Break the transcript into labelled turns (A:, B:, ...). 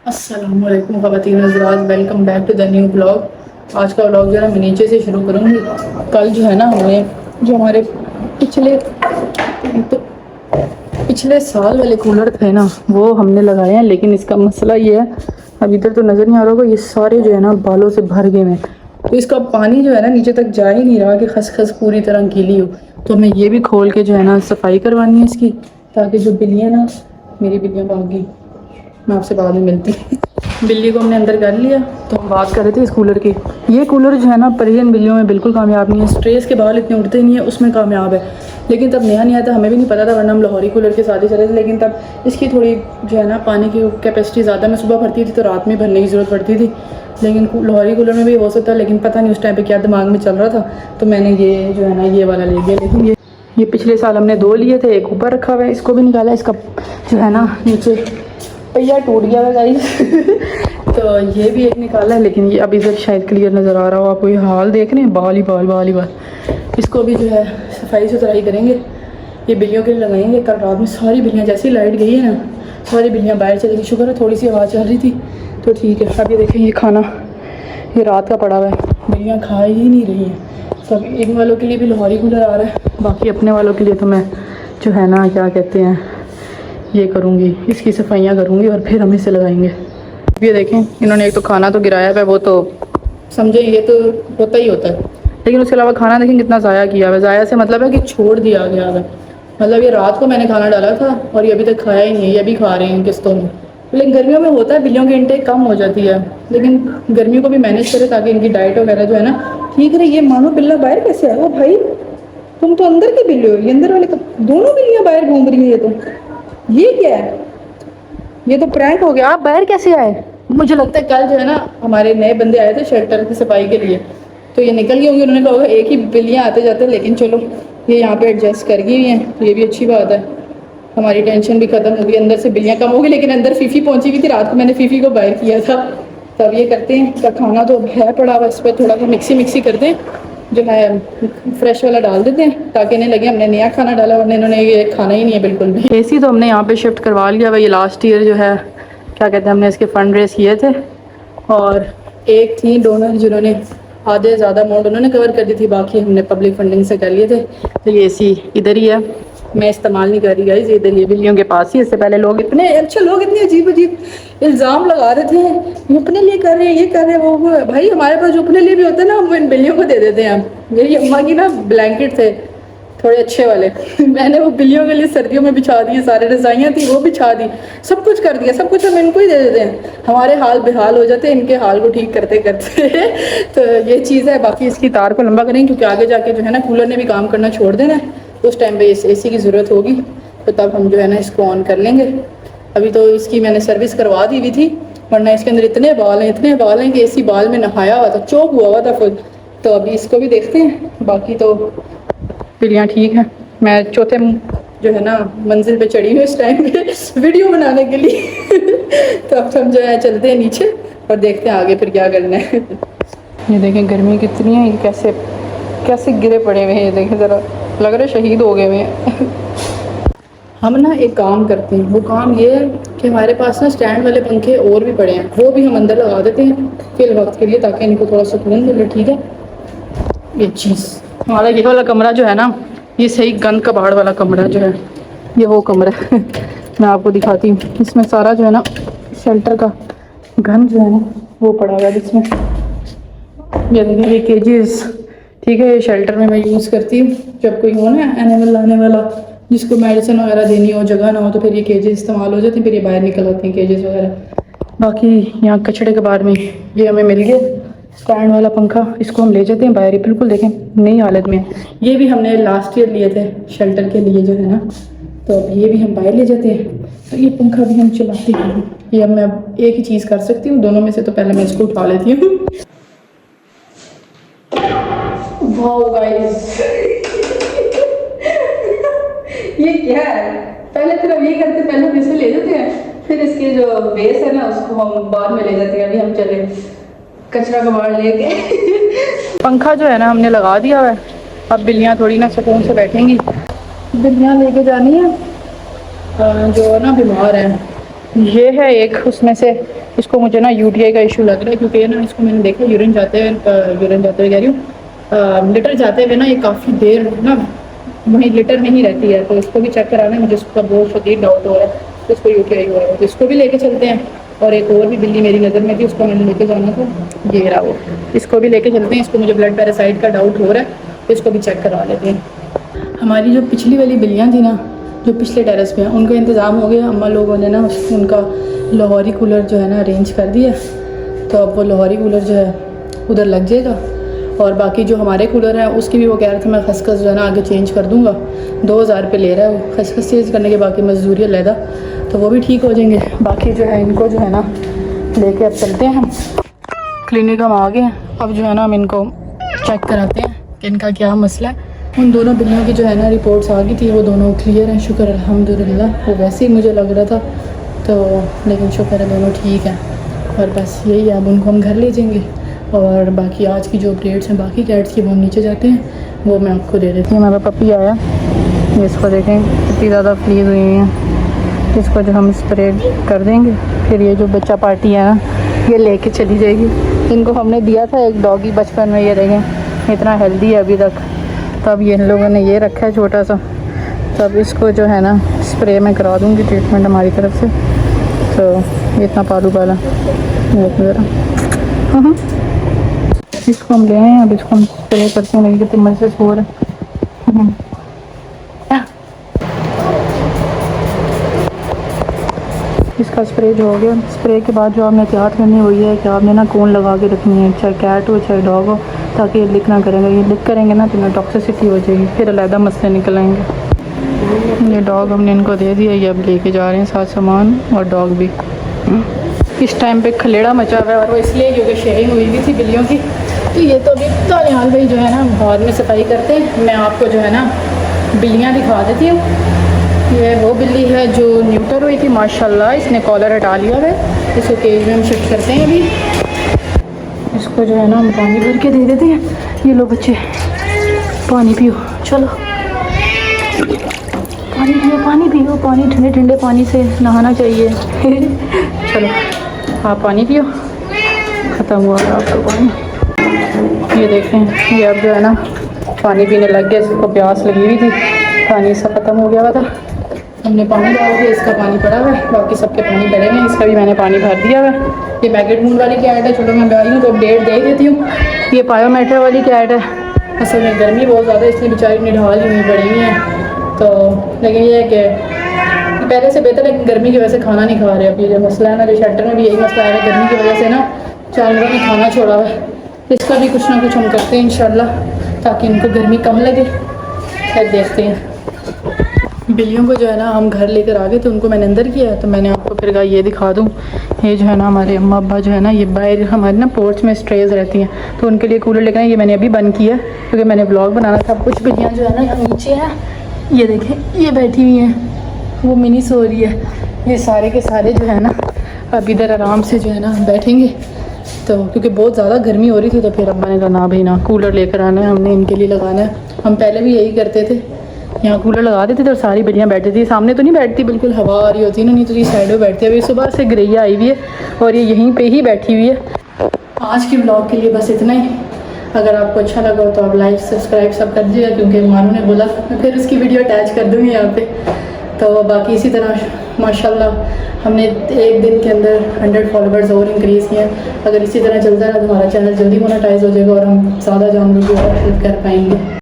A: अस्सलामुअलैकुम ख़वातीन हज़रात, welcome back to the new blog. आज का ब्लॉग जो है मैं नीचे से शुरू करूँगी। कल जो है ना हमने जो हमारे पिछले तो पिछले साल वाले कूलर थे ना वो हमने लगाए हैं, लेकिन इसका मसला ये है, अब इधर तो नज़र नहीं आ रहा होगा, ये सारे जो है ना बालों से भर गए हैं। तो इसका पानी जो है ना नीचे तक जा ही नहीं रहा कि खसखस पूरी तरह गीली हो। तो हमें ये भी खोल के जो है ना सफाई करवानी है इसकी, ताकि जो बिल्लियाँ ना, मेरी बिल्लियाँ भाग गई, मैं आपसे बाद में मिलती हूँ। बिल्ली को हमने अंदर कर लिया। तो हम बात कर रहे थे इस कूलर की। ये कूलर जो है ना पर्शियन बिल्लियों में बिल्कुल कामयाब नहीं है। स्ट्रेस के बाल इतने उठते नहीं है, उसमें कामयाब है। लेकिन तब नया नहीं आया था, हमें भी नहीं पता था, वरना हम लाहौरी कूलर के साथ ही चले थे। लेकिन तब इसकी थोड़ी जो है ना पानी की कैपेसिटी ज़्यादा, मैं सुबह भरती थी तो रात में भरने की ज़रूरत पड़ती थी। लेकिन लाहौरी कूलर में भी हो सकता है, लेकिन पता नहीं उस टाइम पर क्या दिमाग में चल रहा था, तो मैंने ये जो है ना ये वाला ले लिया। लेकिन ये पिछले साल हमने 2 लिए थे, एक ऊपर रखा हुआ है, इसको भी निकाला। इसका जो है ना नीचे पहिया टूट गया है गाइस। तो ये भी एक निकाला है, लेकिन ये अभी इधर शायद क्लियर नज़र आ रहा हो आपको। ये हाल देख रहे हैं, बाल ही बाल बाल ही बाल। इसको भी जो है सफाई सुथराई करेंगे, ये बिल्लियों के लिए लगाएंगे। कल रात में सारी बिल्लियाँ, जैसी लाइट गई है ना, सारी बिल्लियाँ बाहर चली गई। शुक्र है थोड़ी सी आवाज़ चल रही थी तो ठीक है। अब ये देखें, ये खाना ये रात का पड़ा हुआ है, बिल्लियाँ खा ही नहीं रही हैं। सब इन वालों के लिए भी लाहौरी कूलर आ रहा है, बाकी अपने वालों के लिए तो मैं जो है ना क्या कहते हैं ये करूँगी, इसकी सफाइयाँ करूँगी और फिर हम इसे लगाएंगे। ये देखें, इन्होंने एक तो खाना तो गिराया है, वो तो समझे ये तो होता ही होता है। लेकिन उसके अलावा खाना देखें कितना ज़ाया किया हुआ है। ज़ाया से मतलब है कि छोड़ दिया गया है। मतलब ये रात को मैंने खाना डाला था और ये अभी तक खाया ही नहीं है। ये भी खा रहे हैं किस्तों में। लेकिन गर्मियों में होता है, बिल्लियों की इंटेक कम हो जाती है, लेकिन गर्मियों को भी मैनेज करें ताकि इनकी डाइट वगैरह जो है ना ठीक रहे। ये मानो बिल्ला बाहर कैसे आया? ओ भाई, तुम तो अंदर के बिल्ली हो, ये अंदर वाले तो दोनों बिल्लियाँ बाहर घूम रही है। ये क्या है? ये तो प्रैंक हो गया। आप बाहर कैसे आए? मुझे लगता है कल जो है ना हमारे नए बंदे आए थे शेल्टर की सफाई के लिए, तो ये निकल गई होंगी। उन्होंने कहा होगा एक ही बिल्लियाँ आते जाते, लेकिन चलो ये यहाँ पे एडजस्ट कर गई हुई हैं, तो ये भी अच्छी बात है। हमारी टेंशन भी खत्म होगी, अंदर से बिल्लियाँ कम होगी। लेकिन अंदर फीफी पहुंची हुई थी, रात को मैंने फीफी को बाहर किया था। तब ये करते हैं, इसका खाना तो है पड़ा हुआ, इस पर थोड़ा सा मिक्सी कर दें, जो है फ्रेश वाला डाल देते हैं ताकि इन्हें लगे हमने नया खाना डाला, वरना इन्होंने ये खाना ही नहीं है बिल्कुल भी। एसी तो हमने यहाँ पे शिफ्ट करवा लिया हुआ। ये लास्ट ईयर जो है क्या कहते हैं हमने इसके फंड रेस किए थे, और एक थी डोनर जिन्होंने आधे ज़्यादा अमाउंट उन्होंने कवर कर दी थी, बाकी हमने पब्लिक फंडिंग से कर लिए थे। तो ये एसी इधर ही है, मैं इस्तेमाल नहीं कर रही गाइस, इधर ये बिल्लियों के पास ही। इससे पहले लोग इतने अजीब अजीब इल्ज़ाम लगा रहे थे, ये अपने लिए कर रहे हैं, ये कर रहे हैं, वो भाई हमारे पास जो अपने लिए भी होता है ना हम इन बिल्लियों को दे देते हैं। मेरी अम्मा की ना ब्लैंकेट थे थोड़े अच्छे वाले, मैंने वो बिल्लियों के लिए सर्दियों में बिछा दिए, सारे रजाइयाँ थी वो बिछा दी, सब कुछ कर दिया, सब कुछ हम इनको ही दे देते हैं। हमारे हाल बेहाल हो जाते हैं इनके हाल को ठीक करते करते। तो ये चीज़ है। बाकी इसकी तार को लंबा करेंगे क्योंकि आगे जाके जो है ना कूलर ने भी काम करना छोड़ देना है, उस टाइम पे इस एसी की ज़रूरत होगी, तो तब हम जो है ना इसको ऑन कर लेंगे। अभी तो इसकी मैंने सर्विस करवा दी हुई थी, वरना इसके अंदर इतने बाल हैं कि एसी बाल में नहाया हुआ था, चौक हुआ हुआ था खुद। तो अभी इसको भी देखते हैं। बाकी तो बिल्लियाँ ठीक हैं। मैं चौथे जो है ना मंजिल पे चढ़ी हूँ इस टाइम पे वीडियो बनाने के लिए। तो अब हम जो है चलते हैं नीचे और देखते हैं आगे फिर क्या करना है। ये देखें गर्मी कितनी है, ये कैसे कैसे गिरे पड़े हुए हैं। ये देखें ज़रा, लग रहा है शहीद हो गए हुए हैं। हम ना एक काम करते हैं, वो काम ये है कि हमारे पास ना स्टैंड वाले पंखे और भी पड़े हैं, वो भी हम अंदर लगा देते हैं फिर वक्त के लिए, ताकि इनको थोड़ा सुकून मिले। ठीक है, ये चीज़ हमारा ये वाला कमरा जो है ना, ये सही गंद कबाड़ वाला कमरा जो है, ये वो कमरा है। मैं आपको दिखाती हूँ, इसमें सारा जो है ना शेल्टर का गंद जो है ना वो पड़ा हुआ है इसमें। ये देखिए ये केजेस, ठीक है, ये शेल्टर में मैं यूज़ करती हूँ जब कोई हो ना एनिमल लाने वाला जिसको मेडिसिन वगैरह देनी हो, जगह ना हो, तो फिर ये केजेस इस्तेमाल हो जाते हैं, फिर ये बाहर निकल आते हैं केजेस वगैरह। बाकी यहाँ कचड़े के बार में ये हमें मिल गया स्टैंड वाला पंखा, इसको हम ले जाते हैं बाहर ही, बिल्कुल देखें नई हालत में। ये भी हमने लास्ट ईयर लिए थे शेल्टर के लिए जो है ना, तो अब ये भी हम बाहर ले जाते हैं। तो ये पंखा भी हम चलाते हैं। ये अब मैं अब एक ही चीज़ कर सकती हूँ दोनों में से, तो पहले मैं इसको उठा लेती हूँ। वाओ गाइस, ये क्या है? पहले फिर हम ये करते, पहले हम इसे ले जाते हैं, फिर इसके जो बेस है ना उसको हम बाद में ले जाते हैं। अभी हम चले कचरा कबाड़ लेके। पंखा जो है ना हमने लगा दिया है, अब बिल्लियाँ थोड़ी ना सुकून से बैठेंगी। बिल्लियाँ लेके जानी है जो ना बीमार हैं, ये है एक उसमें से। इसको मुझे ना यूटीआई का इशू लग रहा है, क्योंकि ना इसको मैंने देखा यूरिन जाते हुए कह रही हूँ, लिटर जाते हुए ना ये काफ़ी देर ना वहीं लिटर में ही रहती है। तो इसको भी चेक कराना है, मुझे उसका बहुत शदीद डाउट हो रहा है तो इसको यूटीआई हो रहा है, तो इसको भी लेके चलते हैं। और एक और भी बिल्ली मेरी नज़र में थी, उसको मैंने लेके जाना था, ये रहा वो, इसको भी लेके चलते हैं। इसको मुझे ब्लड पैरासाइट का डाउट हो रहा है, तो इसको भी चेक करवा लेते हैं। हमारी जो पिछली वाली बिल्लियाँ थी ना, जो पिछले टेरेस पे हैं, उनका इंतज़ाम हो गया। अम्मा लोगों ने ना उनका लाहौरी कूलर जो है ना अरेंज कर दिया, तो अब वो लाहौरी कूलर जो है उधर लग जाएगा। और बाकी जो हमारे कूलर हैं उसकी भी वो कह रहे थे मैं खसखस जो है ना आगे चेंज कर दूंगा। 2000 रुपये ले रहा है वो खसखस चेंज करने के, बाकी मजदूरी अलहदा, तो वो भी ठीक हो जाएंगे। बाकी जो है इनको जो है ना लेके अब चलते हैं हम क्लिनिक। हम आ गए हैं, अब जो है ना हम इनको चेक कराते हैं कि इनका क्या मसला है। उन दोनों बिल्लियों की जो है ना रिपोर्ट्स आ गई थी, वो दोनों क्लियर हैं, शुक्र अल्हम्दुलिल्लाह। वो वैसे ही मुझे लग रहा था तो, लेकिन शुक्र है दोनों ठीक हैं। और बस यही है, अब उनको हम घर ले जाएंगे। और बाकी आज की जो अपडेट्स हैं बाकी कैट्स की, वो हम नीचे जाते हैं, वो मैं आपको दे देती हूँ। हमारा पपी आया, इसको देखें कितनी ज़्यादा फ्लीज हुई हैं। इसको जो हम स्प्रे कर देंगे, फिर ये जो बच्चा पार्टी है ना ये लेके चली जाएगी। इनको हमने दिया था एक डॉगी बचपन में, ये देखें इतना हेल्दी है अभी तक। तब ये इन लोगों ने ये रखा है छोटा सा, तब इसको जो है ना स्प्रे में करा दूँगी ट्रीटमेंट हमारी तरफ से। तो इतना पालू पाला ज़रा, हाँ इसको हम ले आए हैं, अब इसको हम स्प्रे करते हैं। लेकिन कितने मजे से हो रहा है। इसका स्प्रे जो हो गया, स्प्रे के बाद जो आपने एहतियात करनी हुई है कि आपने ना कोन लगा के रखनी है, चाहे कैट हो चाहे डॉग हो, ताकि ये लिक ना करेंगे। ये लिक करेंगे ना तो इन्हें टॉक्सिसिटी हो जाएगी, फिर अलहदा मसले निकल आएंगे। ये डॉग हमने इनको दे दिया, ये अब लेके जा रहे हैं साथ सामान, और डॉग भी। इस टाइम पे खलेड़ा मचा हुआ है, और वो इसलिए क्योंकि शेयरिंग हुई भी थी बिल्लियों की। तो ये तो अभी तालियान भाई जो है ना बाद में सफाई करते हैं। मैं आपको जो है ना बिल्लियाँ दिखा देती हूँ। ये वो बिल्ली है जो न्यूटर हुई थी, माशाल्लाह इसने कॉलर हटा लिया है। इसको केज में हम शिफ्ट करते हैं अभी। इसको जो है ना हम पानी भर के दे देते हैं। ये लो बच्चे पानी पियो, चलो पानी पियो, पानी पियो, पानी ठंडे ठंडे पानी से नहाना चाहिए। चलो आप पानी पियो, ख़त्म हुआ है आपका पानी। ये देखें ये अब जो है ना पानी पीने लग गया, इसको प्यास लगी हुई थी, पानी इसका ख़त्म हो गया हुआ था। हमने पानी डाल दिया, इसका पानी पड़ा हुआ है, बाकी सबके पानी पड़े हुए हैं, इसका भी मैंने पानी भर दिया हुआ है। ये मैकेट मून वाली कैट है, चलो मैं आई हूँ तो अपडेट दे देती हूँ। ये पायोमेट्रा वाली कैट है, असल में गर्मी बहुत ज़्यादा इसलिए बेचारी निढाल ही हुई पड़ी हुई हैं। तो लेकिन ये है कि पहले से बेहतर, लेकिन गर्मी की वजह से खाना नहीं खा रहे। अब ये जो मसला है ना, जो शेल्टर में भी यही मसला है, गर्मी की वजह से ना जानवरों ने खाना छोड़ा हुआ है। इसका भी कुछ ना कुछ हम करते हैं इंशाल्लाह, ताकि इनको गर्मी कम लगे। खैर देखते हैं। बिल्लियों को जो है ना हम घर लेकर आ गए, तो उनको मैंने अंदर किया, तो मैंने आपको फिर कहा ये दिखा दूँ। ये जो है ना हमारे अम्मा अब्बा जो है ना, ये बाहर हमारे ना पोर्च में स्ट्रेज रहती हैं, तो उनके लिए कूलर लेकर ये मैंने अभी बंद किया क्योंकि मैंने ब्लॉग बनाना था। कुछ बिल्लियाँ जो है ना यहाँ नीचे हैं, ये देखें ये बैठी हुई हैं, वो मिनी सो रही है। ये सारे के सारे जो है ना अब इधर आराम से जो है ना बैठेंगे। तो क्योंकि बहुत ज़्यादा गर्मी हो रही थी, तो फिर अम्मा ने कहा ना भाई ना, कूलर लेकर आना है, हमने इनके लिए लगाना है। हम पहले भी यही करते थे, यहाँ कूलर लगा देते थे और सारी बिल्लियाँ बैठती थी। सामने तो नहीं बैठती, बिल्कुल हवा आ रही होती है ना, नहीं तो ये साइड में बैठते हुए। सुबह से गरैया आई हुई है और ये यहीं पे ही बैठी हुई है। आज की व्लॉग के लिए बस इतना ही। अगर आपको अच्छा लगा तो आप लाइक सब्सक्राइब सब कर दीजिएगा, क्योंकि मानू ने बोला मैं फिर उसकी वीडियो अटैच कर दूँगी यहाँ पे। तो बाकी इसी तरह माशाल्लाह हमने एक दिन के अंदर 100 फॉलोवर्स और इंक्रीज़ किए हैं। अगर इसी तरह चलता रहा तो हमारा चैनल जल्दी मोनेटाइज हो जाएगा और हम ज़्यादा जानवरों की हेल्प कर पाएंगे।